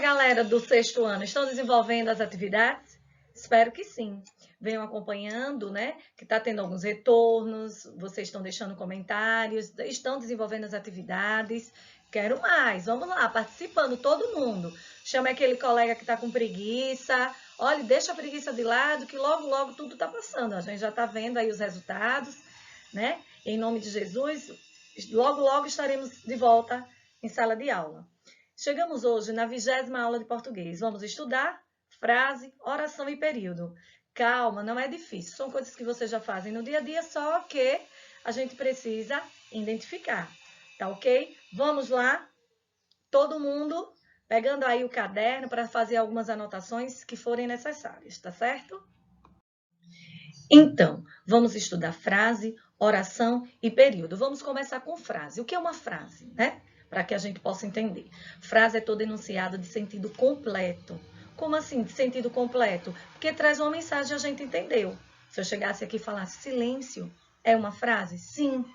galera do sexto ano, estão desenvolvendo as atividades? Espero que sim. Venham acompanhando, né? Que está tendo alguns retornos, vocês estão deixando comentários, estão desenvolvendo as atividades. Quero mais, vamos lá, participando todo mundo. Chama aquele colega que está com preguiça. Olha, deixa a preguiça de lado, que logo, logo tudo está passando. A gente já está vendo aí os resultados, né? Em nome de Jesus, logo, logo estaremos de volta em sala de aula. Chegamos hoje na 20ª aula de português. Vamos estudar frase, oração e período. Calma, não é difícil. São coisas que vocês já fazem no dia a dia, só que a gente precisa identificar. Tá ok? Vamos lá. Todo mundo pegando aí o caderno para fazer algumas anotações que forem necessárias, tá certo? Então, vamos estudar frase, oração e período. Vamos começar com frase. O que é uma frase, né? Para que a gente possa entender. Frase é todo enunciado de sentido completo. Como assim, de sentido completo? Porque traz uma mensagem e a gente entendeu. Se eu chegasse aqui e falasse silêncio, é uma frase? Sim.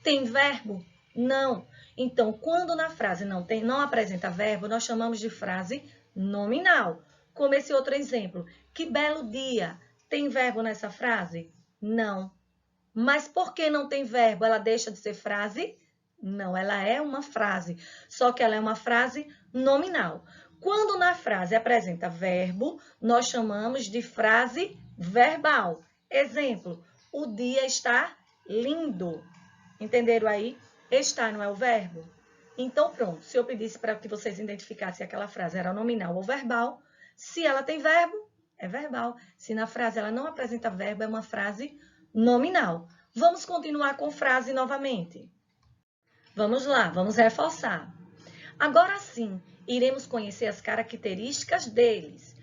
Tem verbo? Não. Então, quando na frase não apresenta verbo, nós chamamos de frase nominal. Como esse outro exemplo. Que belo dia. Tem verbo nessa frase? Não. Mas por que não tem verbo? Ela deixa de ser frase? Não, ela é uma frase, só que ela é uma frase nominal. Quando na frase apresenta verbo, nós chamamos de frase verbal. Exemplo, o dia está lindo. Entenderam aí? Está não é o verbo? Então, pronto. Se eu pedisse para que vocês identificassem se aquela frase era nominal ou verbal, se ela tem verbo, é verbal. Se na frase ela não apresenta verbo, é uma frase nominal. Vamos continuar com frase novamente. Vamos lá, vamos reforçar. Agora sim, iremos conhecer as características deles.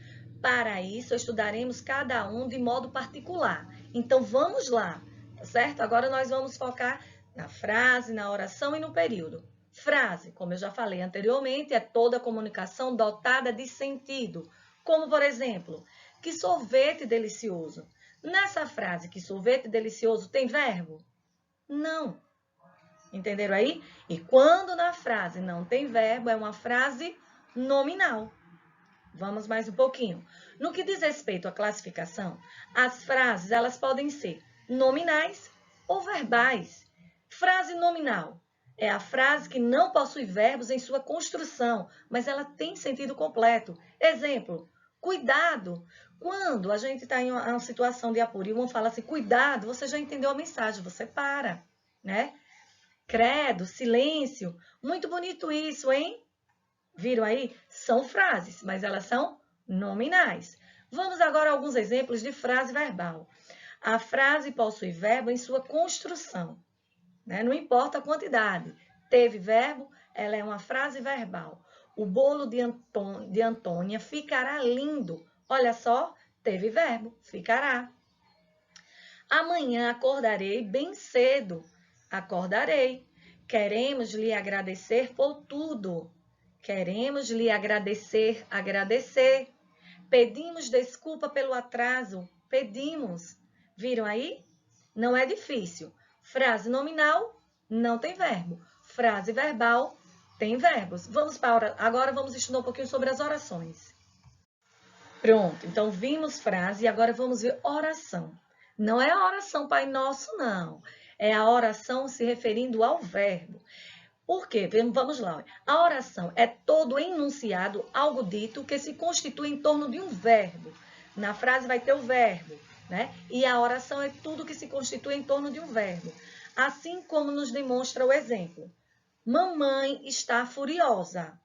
Para isso, estudaremos cada um de modo particular. Então, vamos lá, certo? Agora nós vamos focar na frase, na oração e no período. Frase, como eu já falei anteriormente, é toda comunicação dotada de sentido. Como, por exemplo, que sorvete delicioso. Nessa frase, que sorvete delicioso, tem verbo? Não. Entenderam aí? E quando na frase não tem verbo, é uma frase nominal. Vamos mais um pouquinho. No que diz respeito à classificação, as frases elas podem ser nominais ou verbais. Frase nominal é a frase que não possui verbos em sua construção, mas ela tem sentido completo. Exemplo, cuidado. Quando a gente está em uma situação de apuro e um fala assim, cuidado, você já entendeu a mensagem, você para, né? Credo, silêncio. Muito bonito isso, hein? Viram aí? São frases, mas elas são nominais. Vamos agora a alguns exemplos de frase verbal. A frase possui verbo em sua construção, né? Não importa a quantidade. Teve verbo, ela é uma frase verbal. O bolo de Antônia ficará lindo. Olha só, teve verbo, ficará. Amanhã acordarei bem cedo. Acordarei. Queremos lhe agradecer por tudo. Queremos lhe agradecer, agradecer. Pedimos desculpa pelo atraso. Pedimos. Viram aí? Não é difícil. Frase nominal, não tem verbo. Frase verbal, tem verbos. Agora vamos estudar um pouquinho sobre as orações. Pronto, então vimos frase e agora vamos ver oração. Não é a oração Pai Nosso, não. É a oração se referindo ao verbo. Por quê? Vamos lá. A oração é todo enunciado, algo dito, que se constitui em torno de um verbo. Na frase vai ter o verbo, né? E a oração é tudo que se constitui em torno de um verbo. Assim como nos demonstra o exemplo. Mamãe está furiosa.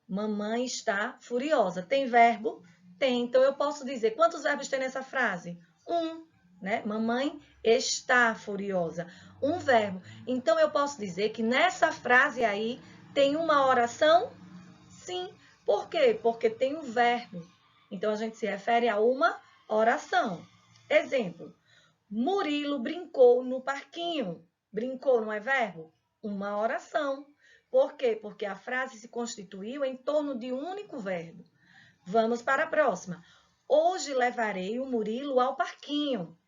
Mamãe está furiosa. Tem verbo? Tem. Então, eu posso dizer, quantos verbos tem nessa frase? Um, né? Mamãe está furiosa. Um verbo. Então, eu posso dizer que nessa frase aí tem uma oração? Sim. Por quê? Porque tem um verbo. Então, a gente se refere a uma oração. Exemplo. Murilo brincou no parquinho. Brincou não é verbo? Uma oração. Por quê? Porque a frase se constituiu em torno de um único verbo. Vamos para a próxima. Hoje levarei o Murilo ao parquinho.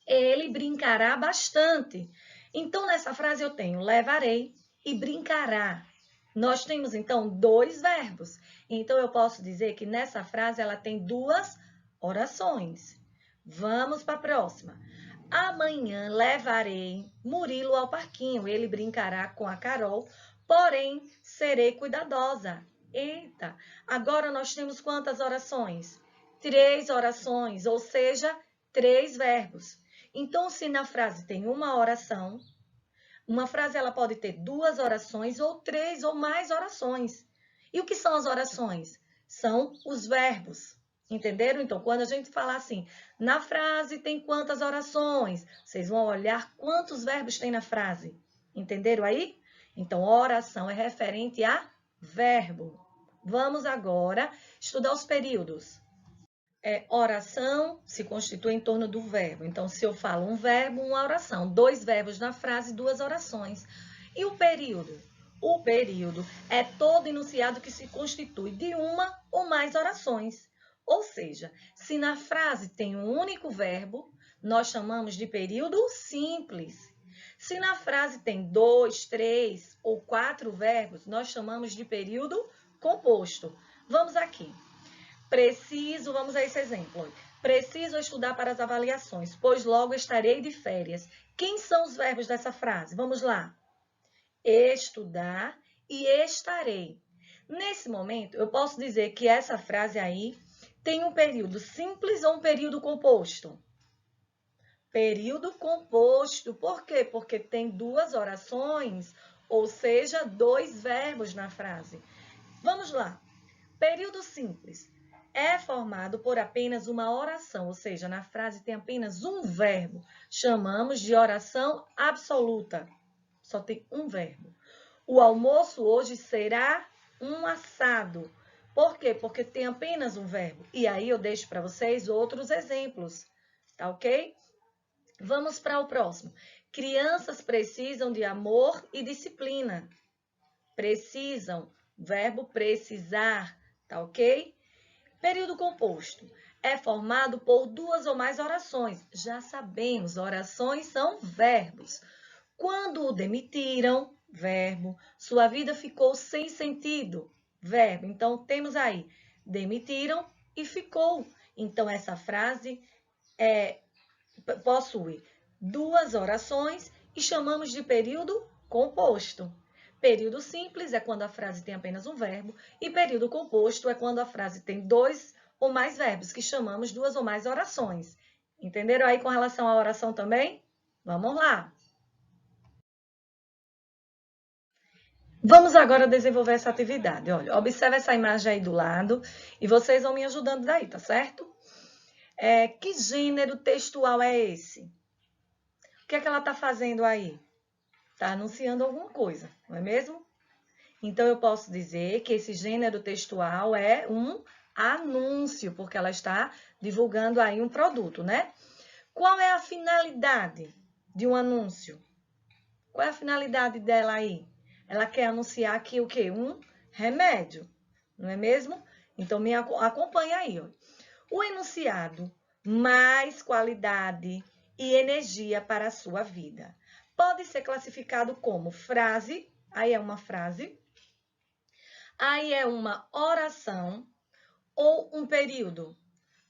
Ele brincará bastante. Então, nessa frase eu tenho levarei e brincará. Nós temos, então, 2 verbos. Então, eu posso dizer que nessa frase ela tem 2 orações. Vamos para a próxima. Amanhã levarei Murilo ao parquinho. Ele brincará com a Carol, porém serei cuidadosa. Eita! Agora nós temos quantas orações? 3 orações, ou seja, 3 verbos. Então, se na frase tem uma oração, uma frase ela pode ter 2 orações ou 3 ou mais orações. E o que são as orações? São os verbos. Entenderam? Então, quando a gente falar assim, na frase tem quantas orações? Vocês vão olhar quantos verbos tem na frase. Entenderam aí? Então, oração é referente a verbo. Vamos agora estudar os períodos. Oração se constitui em torno do verbo. Então, se eu falo um verbo, uma oração. 2 verbos na frase, 2 orações. E o período? O período é todo enunciado que se constitui de uma ou mais orações. Ou seja, se na frase tem um único verbo, nós chamamos de período simples. Se na frase tem 2, 3 ou 4 verbos, nós chamamos de período composto. Vamos aqui. Vamos a esse exemplo. Preciso estudar para as avaliações, pois logo estarei de férias. Quem são os verbos dessa frase? Vamos lá. Estudar e estarei. Nesse momento, eu posso dizer que essa frase aí tem um período simples ou um período composto? Período composto. Por quê? Porque tem 2 orações, ou seja, 2 verbos na frase. Vamos lá. Período simples é formado por apenas uma oração, ou seja, na frase tem apenas um verbo. Chamamos de oração absoluta. Só tem um verbo. O almoço hoje será um assado. Por quê? Porque tem apenas um verbo. E aí eu deixo para vocês outros exemplos, tá ok? Vamos para o próximo. Crianças precisam de amor e disciplina. Precisam, verbo precisar, tá ok? Período composto é formado por 2 ou mais orações. Já sabemos, orações são verbos. Quando o demitiram, verbo. Sua vida ficou sem sentido, verbo. Então, temos aí, demitiram e ficou. Então, essa frase possui 2 orações e chamamos de período composto. Período simples é quando a frase tem apenas um verbo e período composto é quando a frase tem 2 ou mais verbos, que chamamos 2 ou mais orações. Entenderam aí com relação à oração também? Vamos lá! Vamos agora desenvolver essa atividade. Olha, observe essa imagem aí do lado e vocês vão me ajudando daí, tá certo? Que gênero textual é esse? O que é que ela está fazendo aí? Está anunciando alguma coisa, não é mesmo? Então, eu posso dizer que esse gênero textual é um anúncio, porque ela está divulgando aí um produto, né? Qual é a finalidade de um anúncio? Qual é a finalidade dela aí? Ela quer anunciar aqui o quê? Um remédio, não é mesmo? Então, me acompanha aí. Ó. O enunciado, mais qualidade e energia para a sua vida. Pode ser classificado como frase, aí é uma frase, aí é uma oração ou um período.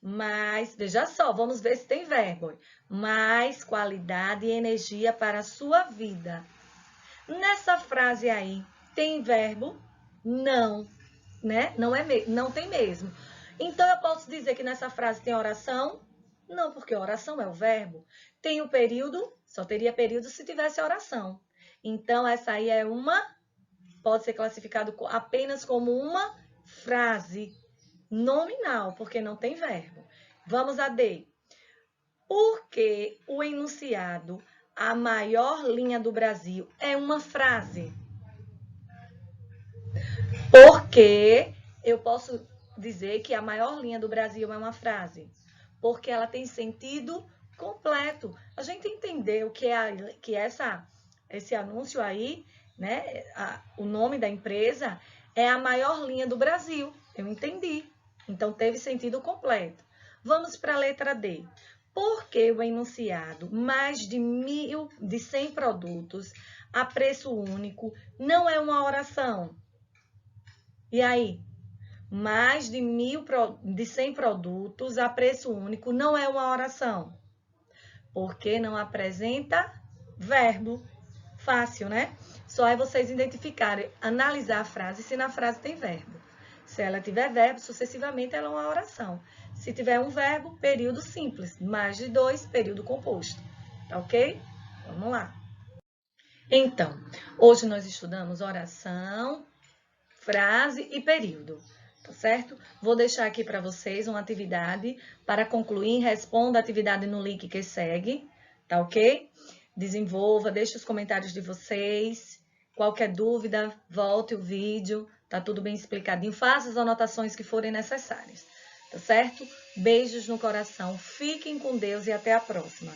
Mas, veja só, vamos ver se tem verbo. Mais qualidade e energia para a sua vida. Nessa frase aí, tem verbo? Não, né? Não tem mesmo. Então, eu posso dizer que nessa frase tem oração? Não, porque oração é o verbo. Tem o período? Só teria período se tivesse oração. Então, essa aí é pode ser classificado apenas como uma frase nominal, porque não tem verbo. Vamos a D. Porque o enunciado, a maior linha do Brasil, é uma frase. Porque eu posso dizer que a maior linha do Brasil é uma frase. Porque ela tem sentido completo. A gente entendeu que esse anúncio aí, né, o nome da empresa é a maior linha do Brasil. Eu entendi. Então, teve sentido completo. Vamos para a letra D. Porque o enunciado, mais de 100 produtos a preço único, não é uma oração? E aí? Mais de 100 produtos a preço único não é uma oração, porque não apresenta verbo. Fácil, né? Só é vocês identificarem, analisar a frase se na frase tem verbo. Se ela tiver verbo, sucessivamente ela é uma oração. Se tiver um verbo, período simples. Mais de 2, período composto. Tá ok? Vamos lá. Então, hoje nós estudamos oração, frase e período. Tá certo? Vou deixar aqui para vocês uma atividade para concluir. Responda a atividade no link que segue. Tá ok? Desenvolva, deixe os comentários de vocês. Qualquer dúvida, volte o vídeo. Tá tudo bem explicadinho. Faça as anotações que forem necessárias. Tá certo? Beijos no coração. Fiquem com Deus e até a próxima.